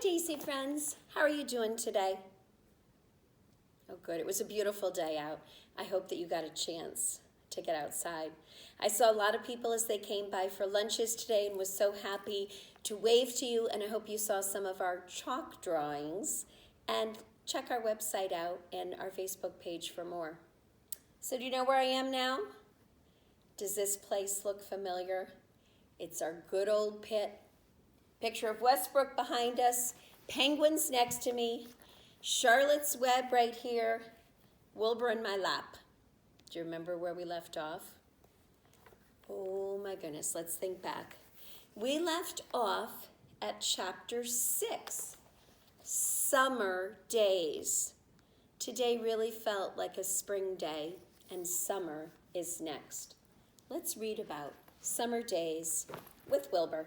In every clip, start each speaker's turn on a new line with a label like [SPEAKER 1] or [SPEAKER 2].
[SPEAKER 1] Daisy friends. How are you doing today? Oh, good. It was a beautiful day out. I hope that you got a chance to get outside. I saw a lot of people as they came by for lunches today and was so happy to wave to you, and I hope you saw some of our chalk drawings. And check our website out and our Facebook page for more. So do you know where I am now? Does this place look familiar? It's our good old pit. Picture of Westbrook behind us, penguins next to me, Charlotte's Web right here, Wilbur in my lap. Do you remember where we left off? Oh my goodness, let's think back. We left off at chapter 6, Summer Days. Today really felt like a spring day, and summer is next. Let's read about Summer Days with Wilbur.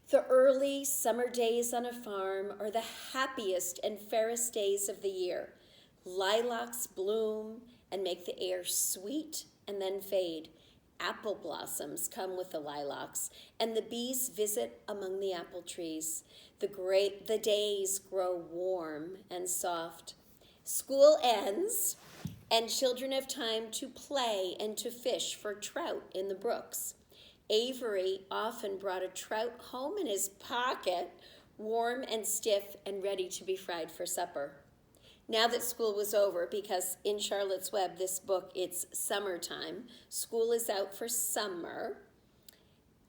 [SPEAKER 1] The early summer days on a farm are the happiest and fairest days of the year. Lilacs bloom and make the air sweet and then fade. Apple blossoms come with the lilacs, and the bees visit among the apple trees. The days grow warm and soft. School ends, and children have time to play and to fish for trout in the brooks. Avery often brought a trout home in his pocket, warm and stiff and ready to be fried for supper. Now that school was over, because in Charlotte's Web, this book, it's summertime. School is out for summer.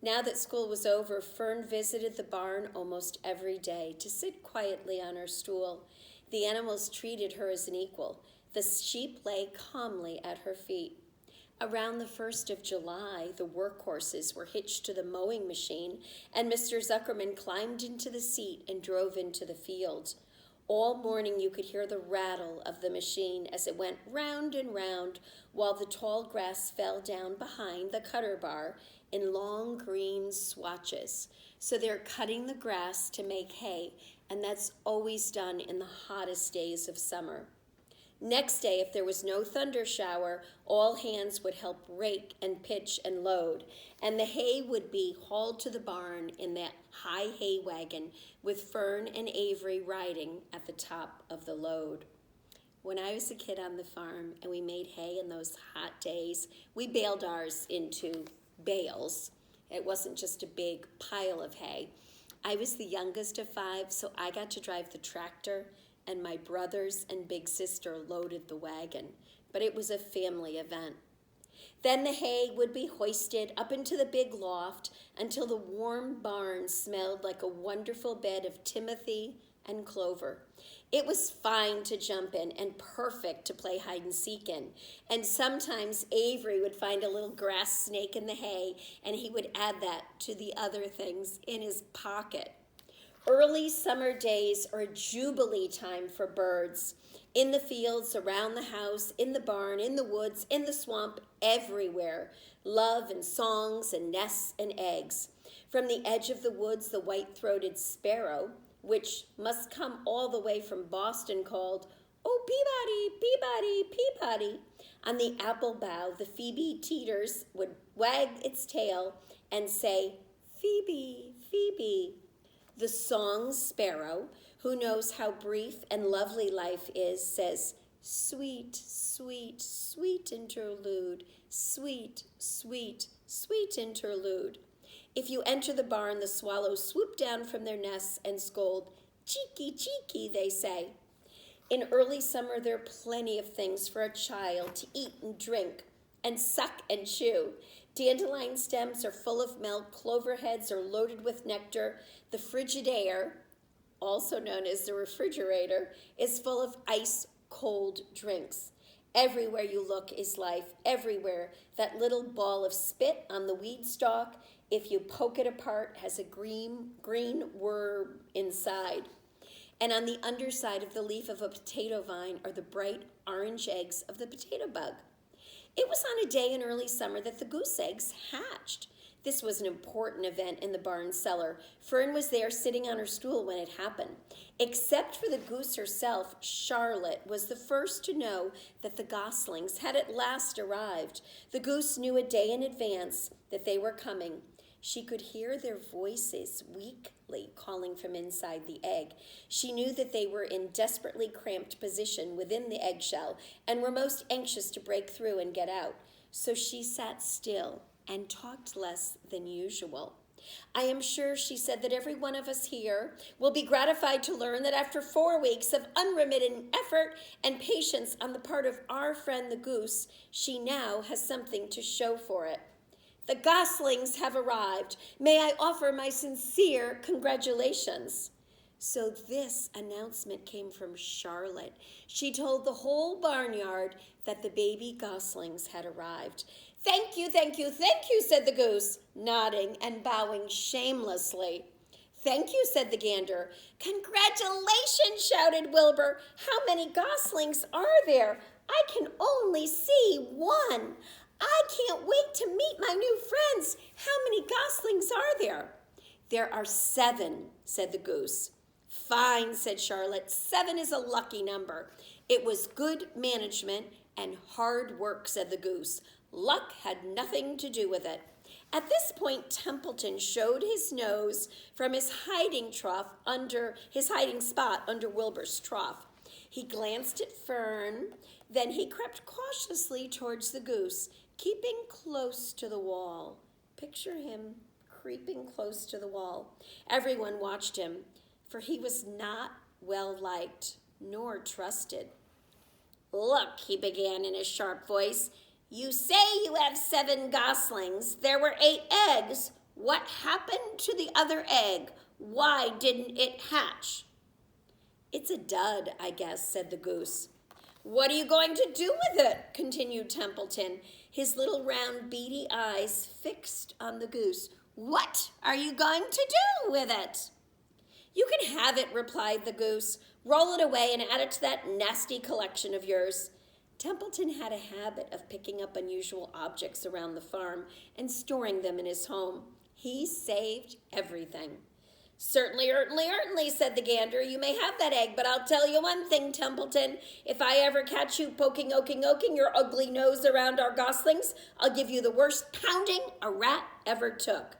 [SPEAKER 1] Now that school was over, Fern visited the barn almost every day to sit quietly on her stool. The animals treated her as an equal. The sheep lay calmly at her feet. Around the 1st of July, the workhorses were hitched to the mowing machine, and Mr. Zuckerman climbed into the seat and drove into the field. All morning you could hear the rattle of the machine as it went round and round, while the tall grass fell down behind the cutter bar in long green swatches. So they're cutting the grass to make hay, and that's always done in the hottest days of summer. Next day, if there was no thunder shower, all hands would help rake and pitch and load, and the hay would be hauled to the barn in that high hay wagon with Fern and Avery riding at the top of the load. When I was a kid on the farm and we made hay in those hot days, we baled ours into bales. It wasn't just a big pile of hay. I was the youngest of 5, so I got to drive the tractor, and my brothers and big sister loaded the wagon, but it was a family event. Then the hay would be hoisted up into the big loft until the warm barn smelled like a wonderful bed of timothy and clover. It was fine to jump in and perfect to play hide and seek in, and sometimes Avery would find a little grass snake in the hay, and he would add that to the other things in his pocket. Early summer days are a jubilee time for birds. In the fields, around the house, in the barn, in the woods, in the swamp, everywhere. Love and songs and nests and eggs. From the edge of the woods, the white-throated sparrow, which must come all the way from Boston, called, "Oh, Peabody, Peabody, Peabody." On the apple bough, the phoebe teeters would wag its tail and say, "Phoebe, Phoebe." The song sparrow, who knows how brief and lovely life is, says, "Sweet, sweet, sweet interlude, sweet, sweet, sweet interlude." If you enter the barn, the swallows swoop down from their nests and scold, "Cheeky, cheeky," they say. In early summer, there are plenty of things for a child to eat and drink and suck and chew. Dandelion stems are full of milk, clover heads are loaded with nectar, the Frigidaire, also known as the refrigerator, is full of ice-cold drinks. Everywhere you look is life, everywhere. That little ball of spit on the weed stalk, if you poke it apart, has a green worm inside. And on the underside of the leaf of a potato vine are the bright orange eggs of the potato bug. It was on a day in early summer that the goose eggs hatched. This was an important event in the barn cellar. Fern was there sitting on her stool when it happened. Except for the goose herself, Charlotte was the first to know that the goslings had at last arrived. The goose knew a day in advance that they were coming. She could hear their voices weakly calling from inside the egg. She knew that they were in desperately cramped position within the eggshell and were most anxious to break through and get out. So she sat still and talked less than usual. I am sure, she said, that every one of us here will be gratified to learn that after 4 weeks of unremitting effort and patience on the part of our friend the goose, she now has something to show for it. The goslings have arrived. May I offer my sincere congratulations. So this announcement came from Charlotte. She told the whole barnyard that the baby goslings had arrived. Thank you, thank you, thank you, said the goose, nodding and bowing shamelessly. Thank you, said the gander. Congratulations, shouted Wilbur. How many goslings are there? I can only see one. I can't wait to meet my new friends. How many goslings are there? There are 7, said the goose. Fine, said Charlotte. 7 is a lucky number. It was good management and hard work, said the goose. Luck had nothing to do with it. At this point, Templeton showed his nose from his hiding spot under Wilbur's trough. He glanced at Fern, then he crept cautiously towards the goose, keeping close to the wall. Picture him creeping close to the wall. Everyone watched him, for he was not well liked nor trusted. Look, he began in a sharp voice. You say you have 7 goslings. There were 8 eggs. What happened to the other egg? Why didn't it hatch? It's a dud, I guess, said the goose. What are you going to do with it? Continued Templeton, his little round beady eyes fixed on the goose. What are you going to do with it? You can have it, replied the goose. Roll it away and add it to that nasty collection of yours. Templeton had a habit of picking up unusual objects around the farm and storing them in his home. He saved everything. Certainly, said the gander. You may have that egg, but I'll tell you one thing, Templeton. If I ever catch you poking your ugly nose around our goslings, I'll give you the worst pounding a rat ever took.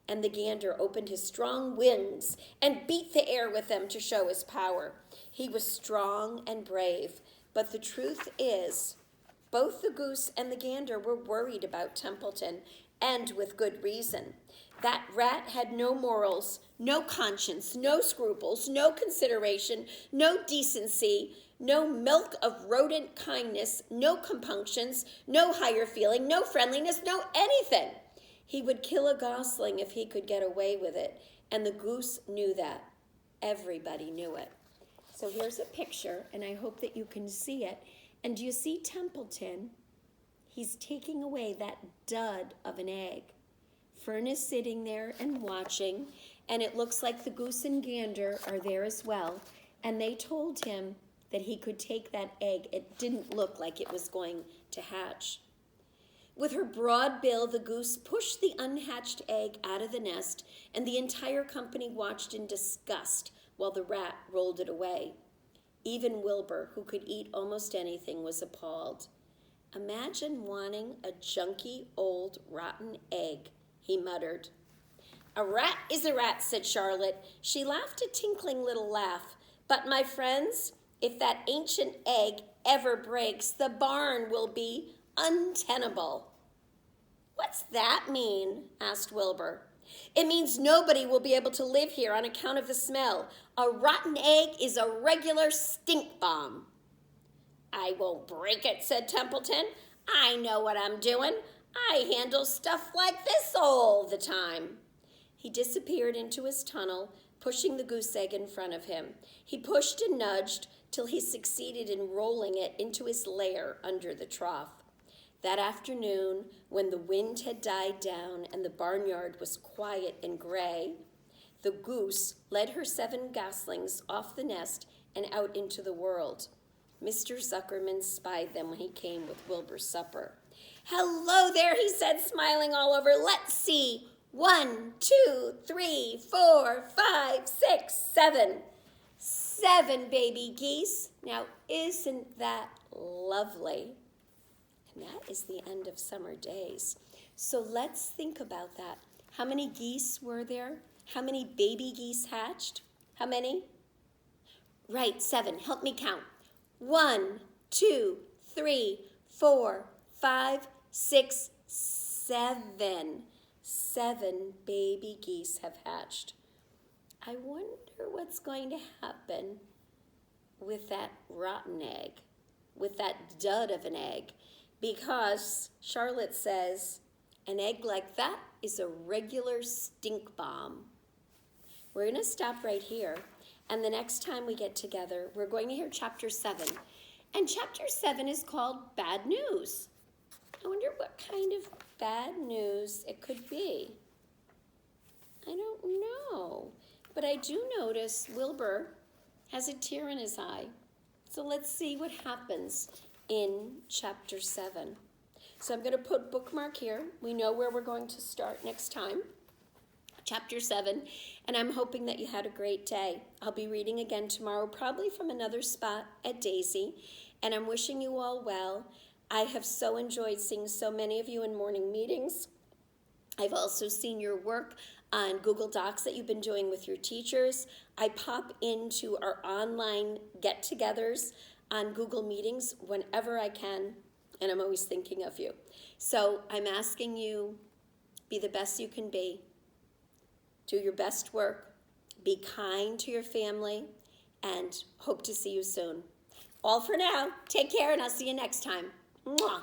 [SPEAKER 1] And the gander opened his strong wings and beat the air with them to show his power. He was strong and brave, but the truth is, both the goose and the gander were worried about Templeton, and with good reason. That rat had no morals, no conscience, no scruples, no consideration, no decency, no milk of rodent kindness, no compunctions, no higher feeling, no friendliness, no anything. He would kill a gosling if he could get away with it, and the goose knew that. Everybody knew it. So here's a picture, and I hope that you can see it. And do you see Templeton? He's taking away that dud of an egg. Fern is sitting there and watching, and it looks like the goose and gander are there as well. And they told him that he could take that egg. It didn't look like it was going to hatch. With her broad bill, the goose pushed the unhatched egg out of the nest, and the entire company watched in disgust while the rat rolled it away. Even Wilbur, who could eat almost anything, was appalled. Imagine wanting a junky, old, rotten egg, he muttered. A rat is a rat, said Charlotte. She laughed a tinkling little laugh. But, my friends, if that ancient egg ever breaks, the barn will be untenable. What's that mean? Asked Wilbur. It means nobody will be able to live here on account of the smell. A rotten egg is a regular stink bomb. I won't break it, said Templeton. I know what I'm doing. I handle stuff like this all the time. He disappeared into his tunnel, pushing the goose egg in front of him. He pushed and nudged till he succeeded in rolling it into his lair under the trough. That afternoon, when the wind had died down and the barnyard was quiet and gray, the goose led her 7 goslings off the nest and out into the world. Mr. Zuckerman spied them when he came with Wilbur's supper. Hello there, he said, smiling all over. Let's see. 1, 2, 3, 4, 5, 6, 7. 7 baby geese. Now, isn't that lovely? And that is the end of summer days. So let's think about that. How many geese were there? How many baby geese hatched? How many? Right, 7. Help me count. 1, 2, 3, 4, 5, 6, 7. 7 baby geese have hatched. I wonder what's going to happen with that rotten egg, with that dud of an egg, because Charlotte says an egg like that is a regular stink bomb. We're going to stop right here, and the next time we get together, we're going to hear chapter 7. And chapter 7 is called Bad News. I wonder what kind of bad news it could be. I don't know. But I do notice Wilbur has a tear in his eye. So let's see what happens in chapter 7. So I'm going to put bookmark here. We know where we're going to start next time. Chapter 7. And I'm hoping that you had a great day. I'll be reading again tomorrow, probably from another spot at Daisy. And I'm wishing you all well. I have so enjoyed seeing so many of you in morning meetings. I've also seen your work on Google Docs that you've been doing with your teachers. I pop into our online get-togethers on Google Meetings whenever I can, and I'm always thinking of you. So I'm asking you, be the best you can be. Do your best work. Be kind to your family, and hope to see you soon. All for now. Take care, and I'll see you next time. Mwah.